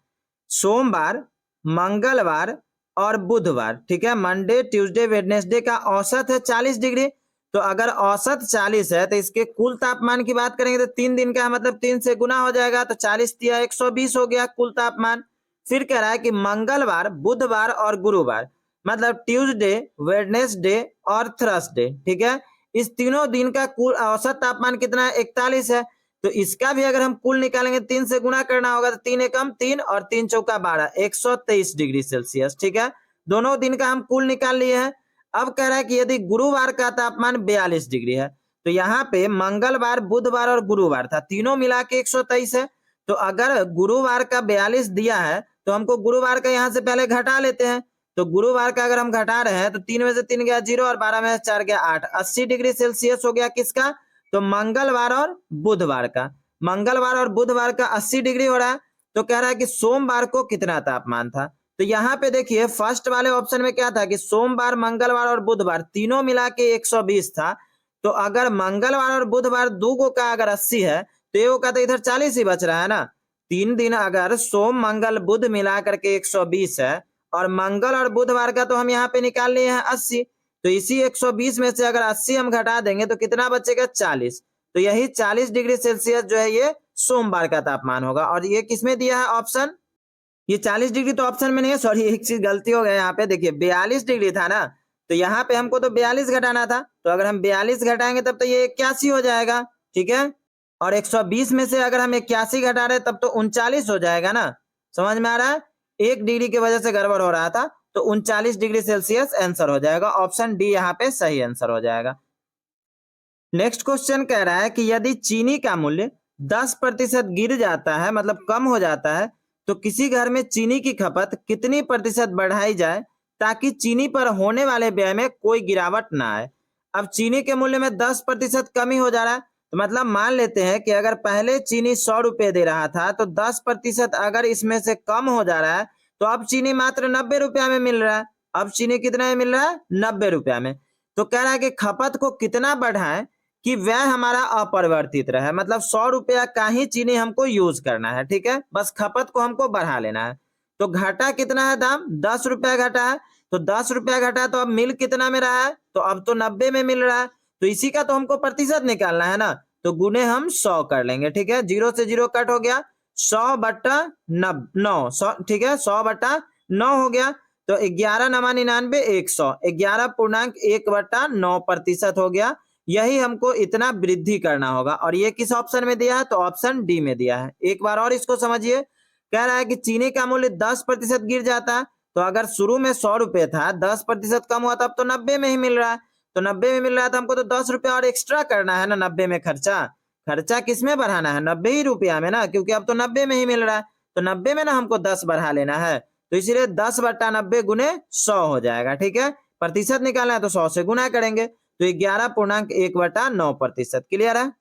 सोमवार, मंगलवार और बुधवार, ठीक है, मंडे ट्यूसडे वेडनेसडे का औसत है 40 डिग्री, तो अगर औसत 40 है तो इसके कुल तापमान की बात करेंगे तो 3 दिन का मतलब 3 से गुना हो जाएगा, तो 40 तिया 120 हो गया कुल तापमान। फिर कह रहा है कि मंगलवार, बुधवार और गुरुवार, मतलब ट्यूसडे, वेडनेसडे और थर्सडे, ठीक है, इस तीनों दिन का कुल औसत तापमान कितना है, 41 है, तो इसका भी अगर हम कुल निकालेंगे 3 से गुना करना होगा, तो 3 एकम 3 और 3 चौका 12, 123 डिग्री सेल्सियस, ठीक है, दोनों दिन का हम कुल निकाल लिए हैं। अब कह रहा है कि यदि गुरुवार का तापमान 42 डिग्री है, तो यहाँ पे मंगलवार, बुधवार और गुरुवार था, तीनों मिला के 123 है, तो अगर गुरुवार का 42 दिया है तो हमको गुरुवार का यहाँ से पहले घटा लेते हैं, तो गुरुवार का अगर हम घटा रहे हैं तो 3 में से 3 गया 0 और 12 में से 4 गया 8, 80 डिग्री सेल्सियस हो गया किसका, तो मंगलवार और बुधवार का। मंगलवार और बुधवार का 80 डिग्री हो रहा है, तो कह रहा है कि सोमवार को कितना तापमान था, तो यहाँ पे देखिए फर्स्ट वाले ऑप्शन में क्या था कि सोमवार, मंगलवार और बुधवार तीनों मिला के 120 था, तो अगर मंगलवार और बुधवार दो को का अगर 80 है तो ये का तो इधर 40 ही बच रहा है ना। 3 दिन अगर सोम मंगल बुध मिला करके 120 है और मंगल और बुधवार का तो हम यहाँ पे निकाल लिए हैं 80, तो इसी 120 में से अगर 80 हम घटा देंगे तो कितना बचेगा 40, तो यही 40 डिग्री सेल्सियस जो है ये सोमवार का तापमान होगा। और ये किसमें दिया है ऑप्शन, ये 40 डिग्री तो ऑप्शन में नहीं है, सॉरी एक चीज गलती हो गया, यहाँ पे देखिए 42 डिग्री था ना, तो यहाँ पे हमको तो 42 घटाना था, तो अगर हम 42 घटाएंगे तब तो ये 81 हो जाएगा, ठीक है, और 120 में से अगर हम 81 घटा रहे तब तो 39 हो जाएगा ना, समझ में आ रहा है, 1 डिग्री की वजह से गड़बड़ हो रहा था, तो 39 डिग्री सेल्सियस आंसर हो जाएगा, ऑप्शन डी यहाँ पे सही आंसर हो जाएगा। नेक्स्ट क्वेश्चन कह रहा है कि यदि चीनी का मूल्य 10% गिर जाता है, मतलब कम हो जाता है, तो किसी घर में चीनी की खपत कितनी प्रतिशत बढ़ाई जाए ताकि चीनी पर होने वाले व्यय में कोई गिरावट ना आए। अब चीनी के मूल्य में 10% कमी हो जा रहा है, तो मतलब मान लेते हैं कि अगर पहले चीनी 100 रुपये दे रहा था तो 10% अगर इसमें से कम हो जा रहा है तो अब चीनी मात्र 90 रुपया में मिल रहा है। अब चीनी कितना में मिल रहा है, 90 रुपया में। तो कह रहा है कि खपत को कितना बढ़ाएं कि व्यय हमारा अपरिवर्तित रहे, मतलब 100 रुपया का ही चीनी हमको यूज करना है, ठीक है, बस खपत को हमको बढ़ा लेना है। तो घटा कितना है दाम, 10 रुपया घटा है, तो 10 रुपया घटा है, तो अब मिल कितना में रहा है, तो अब तो 90 में मिल रहा है, तो इसी का तो हमको प्रतिशत निकालना है ना, तो गुने हम 100 कर लेंगे, ठीक है, 0 से 0 कट हो गया, 100/9, ठीक है, 100/9 हो गया, तो 11 नमा 99 100, 11.1/9% हो गया। यही हमको इतना वृद्धि करना होगा और ये किस ऑप्शन में दिया है? तो ऑप्शन डी में दिया है। एक बार और इसको समझिए। कह रहा है कि चीनी का मूल्य 10% गिर जाता है, तो अगर शुरू में 100 रुपए था, 10% कम हुआ तब तो 90 में ही मिल रहा है। तो 90 में मिल रहा है तो हमको तो 10 रुपया और एक्स्ट्रा करना है ना 90 में खर्चा किस में बढ़ाना है? 90 ही रुपया में ना, क्योंकि अब तो 90 में ही मिल रहा है। तो 90 में ना हमको 10 बढ़ा लेना है, तो इसीलिए 10/90 गुने 100 हो जाएगा। ठीक है, प्रतिशत निकालना है तो 100 से गुना करेंगे, तो 11.1/9%। क्लियर है।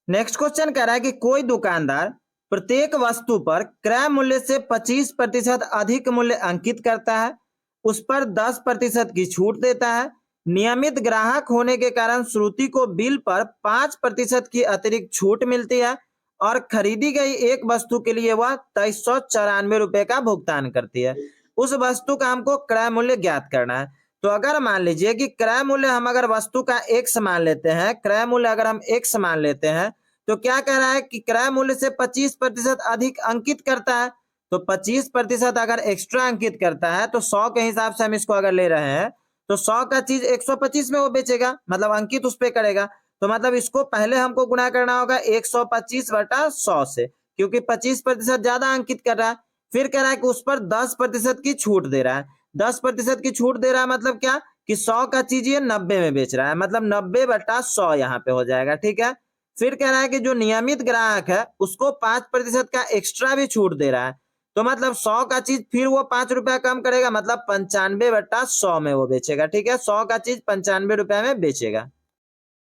नेक्स्ट क्वेश्चन कह रहा है कि कोई दुकानदार प्रत्येक वस्तु पर क्रय मूल्य से 25% अधिक मूल्य अंकित करता है, उस पर 10% की छूट देता है। नियमित ग्राहक होने के कारण श्रुति को बिल पर 5% की अतिरिक्त छूट मिलती है और खरीदी गई एक वस्तु के लिए वह 2394 रुपए का भुगतान करती है। उस वस्तु का हमको क्रय मूल्य ज्ञात करना है। तो अगर मान लीजिए कि क्रय मूल्य हम अगर वस्तु का एक्स मान लेते हैं, क्रय मूल्य अगर हम एक्स मान लेते हैं, तो क्या कह रहा है कि क्रय मूल्य से 25% अधिक अंकित करता है। तो 25% अगर एक्स्ट्रा अंकित करता है तो 100 के हिसाब से हम इसको अगर ले रहे हैं तो 100 का चीज 125 में वो बेचेगा, मतलब अंकित उस पर करेगा। तो मतलब इसको पहले हमको गुणा करना होगा 125/100 से, क्योंकि 25% ज्यादा अंकित कर रहा है। फिर कह रहा है कि उस पर 10% की छूट दे रहा है। 10% की छूट दे रहा है मतलब क्या कि 100 का चीज ये 90 में बेच रहा है, मतलब 90/100 यहाँ पे हो जाएगा। ठीक है, फिर कह रहा है कि जो नियमित ग्राहक है उसको 5% का एक्स्ट्रा भी छूट दे रहा है, तो मतलब 100 का चीज फिर वो 5 रुपया कम करेगा, मतलब 95/100 में वो बेचेगा। ठीक है, 100 का चीज 95 रुपया में बेचेगा।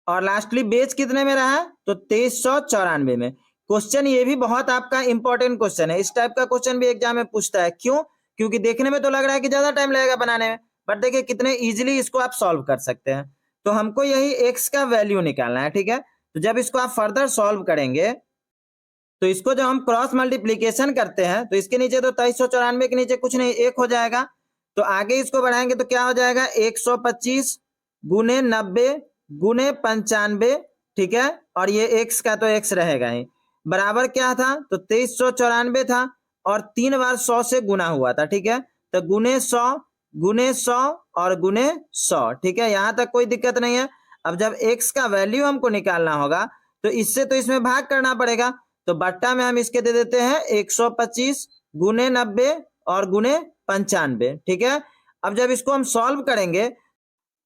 और लास्टली बेच कितने में रहा? तो 2394 में। क्वेश्चन ये भी बहुत आपका इंपॉर्टेंट क्वेश्चन है। इस टाइप का क्वेश्चन भी एग्जाम में पूछता है। क्यों? क्योंकि देखने में तो लग रहा है कि ज्यादा टाइम लगेगा बनाने में, बट देखिए कितने इजीली इसको आप सॉल्व कर सकते हैं। तो हमको यही एक्स का वैल्यू निकालना है। ठीक है, तो जब इसको आप फर्दर सॉल्व करेंगे तो इसको जब हम क्रॉस मल्टीप्लीकेशन करते हैं तो इसके नीचे तो 2394 के नीचे कुछ नहीं, एक हो जाएगा। तो आगे इसको बढ़ाएंगे तो क्या हो जाएगा? 125 गुने 90 गुने 95। ठीक है, और ये एक्स का तो एक्स रहेगा ही, बराबर क्या था? तो 2394 था और 3 बार 100 से गुना हुआ था। ठीक है, तो गुने 100 और गुने 100। ठीक है, यहां तक कोई दिक्कत नहीं है। अब जब एक्स का वैल्यू हमको निकालना होगा तो इससे तो इसमें भाग करना पड़ेगा, तो बट्टा में हम इसके दे देते हैं 125 गुने 90 और गुने 95। ठीक है, अब जब इसको हम सॉल्व करेंगे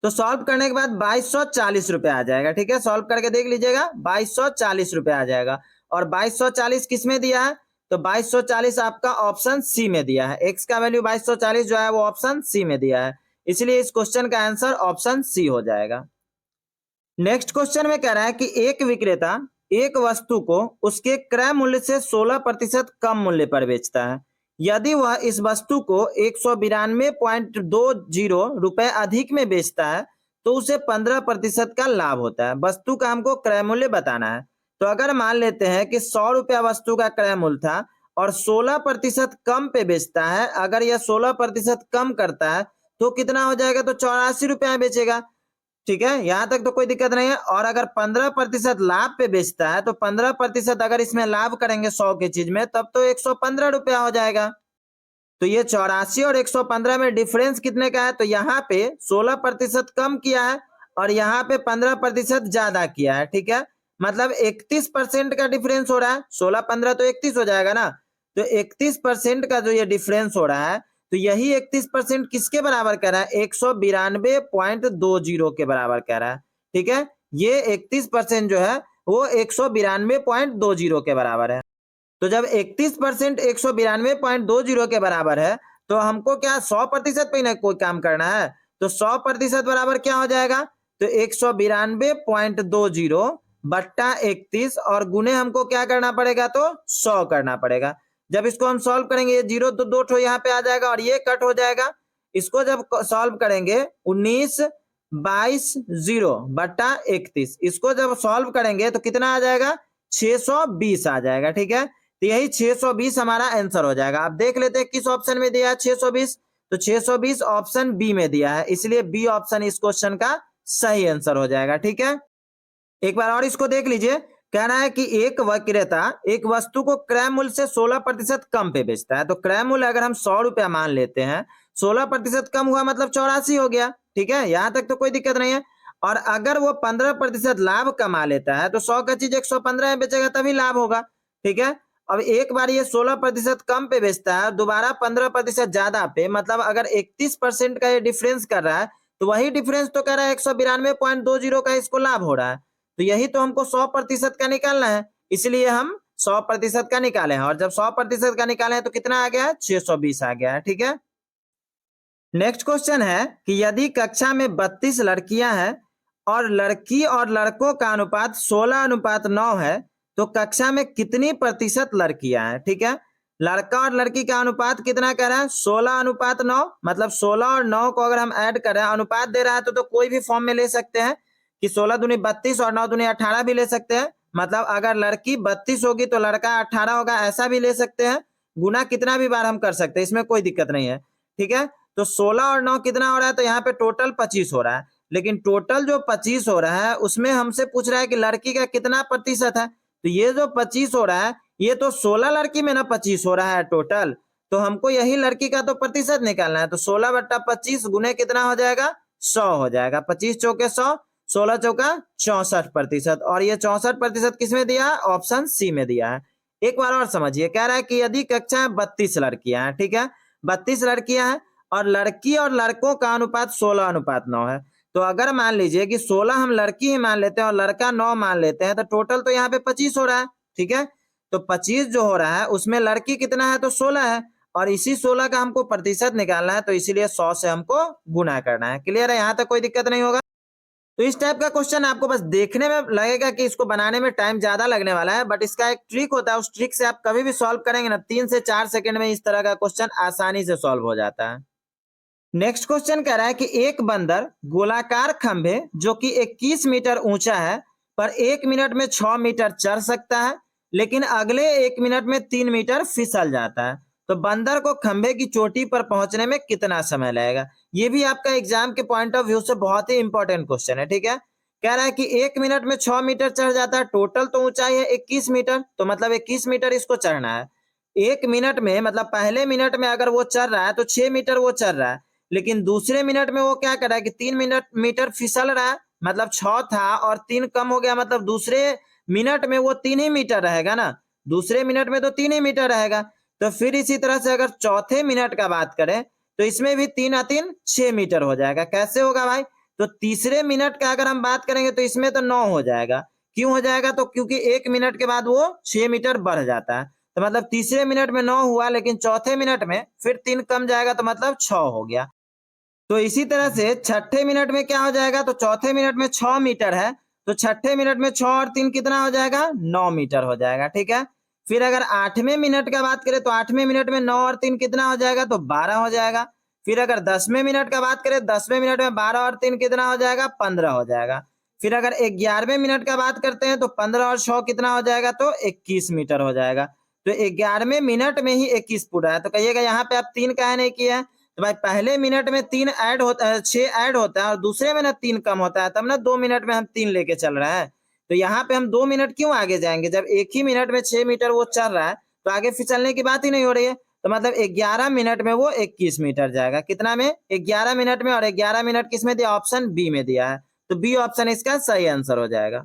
तो सॉल्व करने के बाद 2240 रुपए आ जाएगा। ठीक है, सॉल्व करके देख लीजिएगा, 2240 रुपए आ जाएगा। और 2240 किस में दिया है? तो 2240 आपका ऑप्शन सी में दिया है। एक्स का वैल्यू 2240 जो है वो ऑप्शन सी में दिया है, इसलिए इस क्वेश्चन का आंसर ऑप्शन सी हो जाएगा। नेक्स्ट क्वेश्चन में कह रहा है कि एक विक्रेता एक वस्तु को उसके क्रय मूल्य से 16% कम मूल्य पर बेचता है। यदि वह इस वस्तु को 192.20 रुपए अधिक में बेचता है तो उसे 15% का लाभ होता है। वस्तु का हमको क्रय मूल्य बताना है। तो अगर मान लेते हैं कि 100 रुपया वस्तु का क्रय मूल्य था और 16% कम पे बेचता है, अगर यह 16% कम करता है तो कितना हो जाएगा? तो 84 रुपया बेचेगा। ठीक है, यहां तक तो कोई दिक्कत नहीं है। और अगर 15% लाभ पे बेचता है तो 15% अगर इसमें लाभ करेंगे 100 की चीज में तब तो 115 रुपया हो जाएगा। तो ये 84 और 115 में डिफरेंस कितने का है? तो यहाँ पे 16% कम किया है और यहाँ पे 15% ज्यादा किया है। ठीक है, मतलब 31% का डिफरेंस हो रहा है। 16-15 तो 31 हो जाएगा ना, तो 31% का जो ये डिफरेंस हो रहा है, तो यही 31% किसके बराबर कह रहा है? 192.20 के बराबर कह रहा है। ठीक है, ये 31% जो है वो 192.20 के बराबर है। तो जब 31% 192.20 के बराबर है तो हमको क्या 100% पे ना कोई काम करना है, तो 100% बराबर क्या हो जाएगा? तो 192.20 बट्टा 31 और गुने हमको क्या करना पड़ेगा? तो 100 करना पड़ेगा। जब इसको हम सॉल्व करेंगे ये जीरो तो दो ठो यहाँ पे आ जाएगा और ये कट हो जाएगा। इसको जब सॉल्व करेंगे 19/20 बट्टा 31, इसको जब सॉल्व करेंगे तो कितना आ जाएगा? 620 आ जाएगा। ठीक है, तो यही 620 हमारा आंसर हो जाएगा। आप देख लेते हैं किस ऑप्शन में दिया है 620, तो 620 ऑप्शन बी में दिया है, इसलिए बी ऑप्शन इस क्वेश्चन का सही आंसर हो जाएगा। ठीक है, एक बार और इसको देख लीजिए। कह रहा है कि एक विक्रेता एक वस्तु को क्रय मूल्य से 16% कम पे बेचता है। तो क्रय मूल्य अगर हम 100 रुपया मान लेते हैं, 16% कम हुआ मतलब 84 हो गया। ठीक है, यहां तक तो कोई दिक्कत नहीं है। और अगर वो 15% लाभ कमा लेता है तो 100 का चीज 115 में बेचेगा तभी लाभ होगा। ठीक है, अब एक बार ये 16% कम पे बेचता है, दोबारा 15% ज्यादा पे, मतलब अगर 31% का ये डिफरेंस कर रहा है तो वही डिफरेंस तो कह रहा है 192.20 का इसको लाभ हो रहा है। तो यही तो हमको 100% का निकालना है, इसलिए हम 100% का निकाले हैं। और जब 100% का निकाले हैं तो कितना आ गया है? 620 आ गया है। ठीक है, नेक्स्ट क्वेश्चन है कि यदि कक्षा में 32 लड़कियां हैं और लड़की और लड़कों का अनुपात 16:9 है, तो कक्षा में कितनी प्रतिशत लड़कियां हैं? ठीक है, लड़का और लड़की का अनुपात कितना कह रहा है? 16:9, मतलब 16 और 9 को अगर हम ऐड कर रहे हैं, अनुपात दे रहा है तो कोई भी फॉर्म में ले सकते हैं कि 16 दूनी 32 और 9 दूनी 18 भी ले सकते हैं। मतलब अगर लड़की 32 होगी तो लड़का 18 होगा, ऐसा भी ले सकते हैं। गुना कितना भी बार हम कर सकते हैं, इसमें कोई दिक्कत नहीं है। ठीक है, तो 16 और 9 कितना हो रहा है? तो यहाँ पे टोटल 25 हो रहा है। लेकिन टोटल जो 25 हो रहा है उसमें हमसे पूछ रहा है कि लड़की का कितना प्रतिशत है। तो ये जो 25 हो रहा है ये तो 16 लड़की में ना 25 हो रहा है टोटल, तो हमको यही लड़की का तो प्रतिशत निकालना है। तो 16/25 गुने कितना हो जाएगा? 100 हो जाएगा। 25 चौके 100, 16 चौका 64%। और ये 64% किसमें दिया है? ऑप्शन सी में दिया है। एक बार और समझिए, कह रहा है कि यदि कक्षा में 32 लड़कियां हैं, ठीक है, 32 लड़कियां हैं और लड़की और लड़कों का अनुपात 16:9 है, तो अगर मान लीजिए कि 16 हम लड़की ही मान लेते हैं और लड़का 9 मान लेते हैं, तो टोटल तो यहाँ पे 25 हो रहा है। ठीक है, तो 25 जो हो रहा है उसमें लड़की कितना है? तो 16 है, और इसी 16 का हमको प्रतिशत निकालना है, तो इसीलिए 100 से हमको गुना करना है। क्लियर है? यहाँ तक कोई दिक्कत नहीं होगा। तो इस टाइप का क्वेश्चन आपको बस देखने में लगेगा कि इसको बनाने में टाइम ज्यादा लगने वाला है, बट इसका एक ट्रिक होता है, उस ट्रिक से आप कभी भी सॉल्व करेंगे ना, 3 से 4 सेकंड में इस तरह का क्वेश्चन आसानी से सॉल्व हो जाता है। नेक्स्ट क्वेश्चन कह रहा है कि एक बंदर गोलाकार खंभे जो कि 21 मीटर ऊंचा है पर 1 मिनट में 6 मीटर चढ़ सकता है, लेकिन अगले 1 मिनट में 3 मीटर फिसल जाता है। तो बंदर को खंभे की चोटी पर पहुंचने में कितना समय लगेगा? ये भी आपका एग्जाम के पॉइंट ऑफ व्यू से बहुत ही इंपॉर्टेंट क्वेश्चन है। ठीक है, कह रहा है कि 1 मिनट में 6 मीटर चढ़ जाता है, टोटल तो ऊंचाई है 21 मीटर, तो मतलब 21 मीटर इसको चढ़ना है। 1 मिनट में मतलब पहले मिनट में अगर वो चढ़ रहा है तो 6 मीटर वो चढ़ रहा है, लेकिन दूसरे मिनट में वो क्या कर रहा है कि 3 मीटर फिसल रहा है, मतलब 6 था और 3 कम हो गया, मतलब दूसरे मिनट में वो 3 ही मीटर रहेगा ना, दूसरे मिनट में तो 3 ही मीटर रहेगा। तो फिर इसी तरह से अगर चौथे मिनट का बात करें तो इसमें भी 3 और 3 6 मीटर हो जाएगा। कैसे होगा भाई? तो तीसरे मिनट का अगर हम बात करेंगे तो इसमें तो 9 हो जाएगा। क्यों हो जाएगा? तो क्योंकि 1 मिनट के बाद वो 6 मीटर बढ़ जाता है, तो मतलब तीसरे मिनट में 9 हुआ, लेकिन चौथे मिनट में फिर 3 कम जाएगा, तो मतलब 6 हो गया। तो इसी तरह से छठे मिनट में क्या हो जाएगा? तो चौथे मिनट में 6 मीटर है, तो छठे मिनट में 6 और 3 कितना हो जाएगा? 9 मीटर हो जाएगा। ठीक है, फिर अगर 8वें मिनट का बात करें तो 8वें मिनट में 9 और 3 कितना हो जाएगा? तो 12 हो जाएगा। फिर अगर 10वें मिनट का बात करें, 10वें मिनट में 12 और 3 कितना हो जाएगा? 15 हो जाएगा। फिर अगर 11वें मिनट का बात करते हैं तो 15 और 6 कितना हो जाएगा? तो 21 मीटर हो जाएगा। तो 11वें मिनट में ही 21 पूरा है, तो कहिएगा यहाँ पे आप 3 काहे नहीं किया है? तो भाई पहले मिनट में 3 ऐड होता है, 6 ऐड होता है, और दूसरे में ना 3 कम होता है, तब ना 2 मिनट में हम 3 लेके चल रहे हैं। तो यहाँ पे हम 2 मिनट क्यों आगे जाएंगे? जब एक ही मिनट में 6 मीटर वो चल रहा है तो आगे फिसलने की बात ही नहीं हो रही है। तो मतलब 11 मिनट में वो 21 मीटर जाएगा। कितना में? 11 मिनट में। और 11 मिनट किस में दिया? ऑप्शन बी में दिया है, तो बी ऑप्शन इसका सही आंसर हो जाएगा।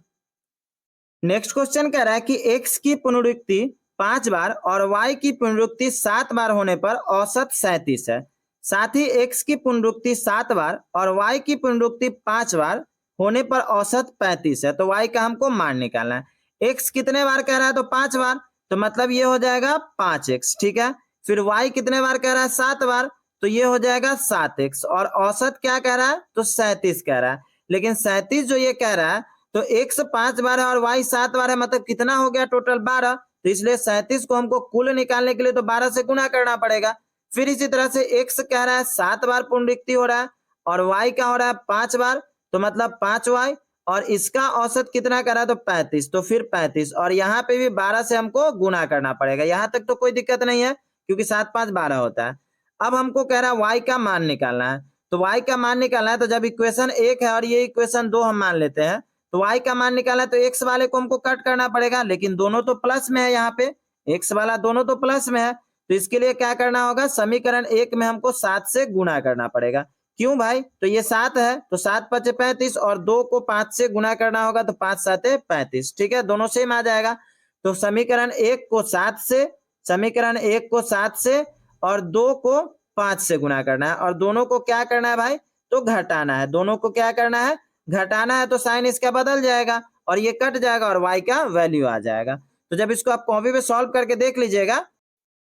नेक्स्ट क्वेश्चन कह रहा है कि x की पुनरुक्ति 5 बार और y की पुनरुक्ति 7 बार होने पर औसत 37 है। साथ ही x की पुनरुक्ति 7 बार और y की पुनरुक्ति 5 बार होने पर औसत 35 है। तो y का हमको मान निकालना है। x कितने बार कह रहा है? तो 5 बार, तो मतलब ये हो जाएगा 5x। ठीक है, फिर y कितने बार कह रहा है? 7 बार, तो ये हो जाएगा 7x। और औसत क्या कह रहा है? तो 37 कह रहा है। लेकिन 37 जो ये कह रहा है, तो x 5 बार है और y 7 बार है, मतलब कितना हो गया टोटल? 12। तो इसलिए 37 को हमको कुल निकालने के लिए तो 12 से गुना करना पड़ेगा। फिर इसी तरह से x कह रहा है 7 बार पुनरुक्ति हो रहा है और y का हो रहा है 5 बार, तो मतलब 5y, और इसका औसत कितना कह रहा है? तो 35, तो फिर 35, और यहाँ पे भी 12 से हमको गुना करना पड़ेगा। यहाँ तक तो कोई दिक्कत नहीं है क्योंकि 7 5 12 होता है। अब हमको कह रहा है y का मान निकालना है। तो y का मान निकालना है, तो जब इक्वेशन 1 है और ये इक्वेशन 2 हम मान लेते हैं, तो y का मान निकाला तो x वाले को हमको कट करना पड़ेगा, लेकिन दोनों तो प्लस में है, यहाँ पे x वाला दोनों तो प्लस में है, तो इसके लिए क्या करना होगा, समीकरण 1 में हमको 7 से गुणा करना पड़ेगा। क्यों भाई, तो ये 7 है तो 7 5 35 और 2 को 5 से गुणा करना होगा तो 5 7 35, ठीक है, दोनों सेम आ जाएगा। तो समीकरण 1 को 7 से, समीकरण 1 को 7 से और 2 को 5 से गुणा करना है, और दोनों को क्या करना है भाई, तो घटाना है, दोनों को क्या करना है, घटाना है, तो साइन इसका बदल जाएगा और ये कट जाएगा और y का वैल्यू आ जाएगा। तो जब इसको आप कॉपी पे सॉल्व करके देख लीजिएगा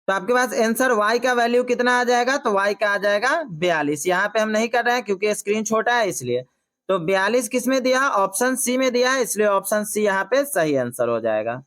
तो आपके पास आंसर y का वैल्यू कितना आ जाएगा, तो y का आ जाएगा 42। यहाँ पे हम नहीं कर रहे हैं क्योंकि स्क्रीन छोटा है इसलिए। तो 42 किस में दिया, ऑप्शन सी में दिया है, इसलिए ऑप्शन सी यहाँ पे सही आंसर हो जाएगा।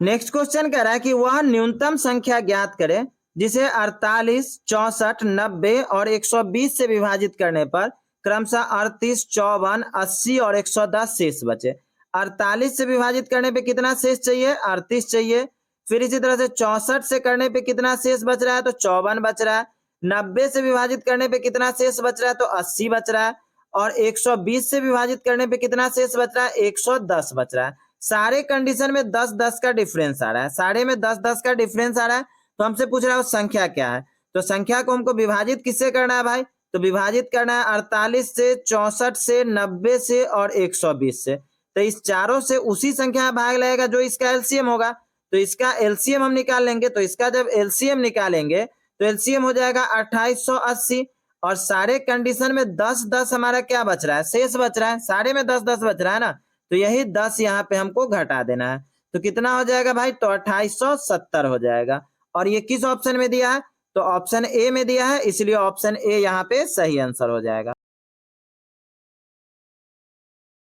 नेक्स्ट क्वेश्चन कह रहा है कि वह न्यूनतम संख्या ज्ञात करे जिसे 48, 64, 90 और 120 से विभाजित करने पर क्रमशः 38, 54, 80 और 110 शेष बचे। 48 से विभाजित करने पे कितना शेष चाहिए, 38 चाहिए। फिर इसी तरह से 64 से करने पे कितना शेष बच रहा है, तो 54 बच रहा है। 90 से विभाजित करने पे कितना शेष बच रहा है, तो 80 बच रहा है। और 120 से विभाजित करने पे कितना शेष बच रहा है, 110 बच रहा है। सारे कंडीशन में 10-10 का डिफरेंस आ रहा है, सारे में 10-10 का डिफरेंस आ रहा है। तो हमसे पूछ रहा है संख्या क्या है, तो संख्या को हमको विभाजित किससे करना है भाई, तो विभाजित करना है 48 से, 64 से, 90 से और 120 से। तो इस चारों से उसी संख्या में भाग लगेगा जो इसका एलसीएम होगा, तो इसका एलसीएम हम निकाल लेंगे। तो इसका जब एलसीएम निकालेंगे तो एलसीएम हो जाएगा 2880, और सारे कंडीशन में 10-10 हमारा क्या बच रहा है, शेष बच रहा है, सारे में 10-10 बच रहा है ना, तो यही 10 यहाँ पे हमको घटा देना है। तो कितना हो जाएगा भाई, तो 2870 हो जाएगा। और ये किस ऑप्शन में दिया है, तो ऑप्शन ए में दिया है, इसलिए ऑप्शन ए यहाँ पे सही आंसर हो जाएगा।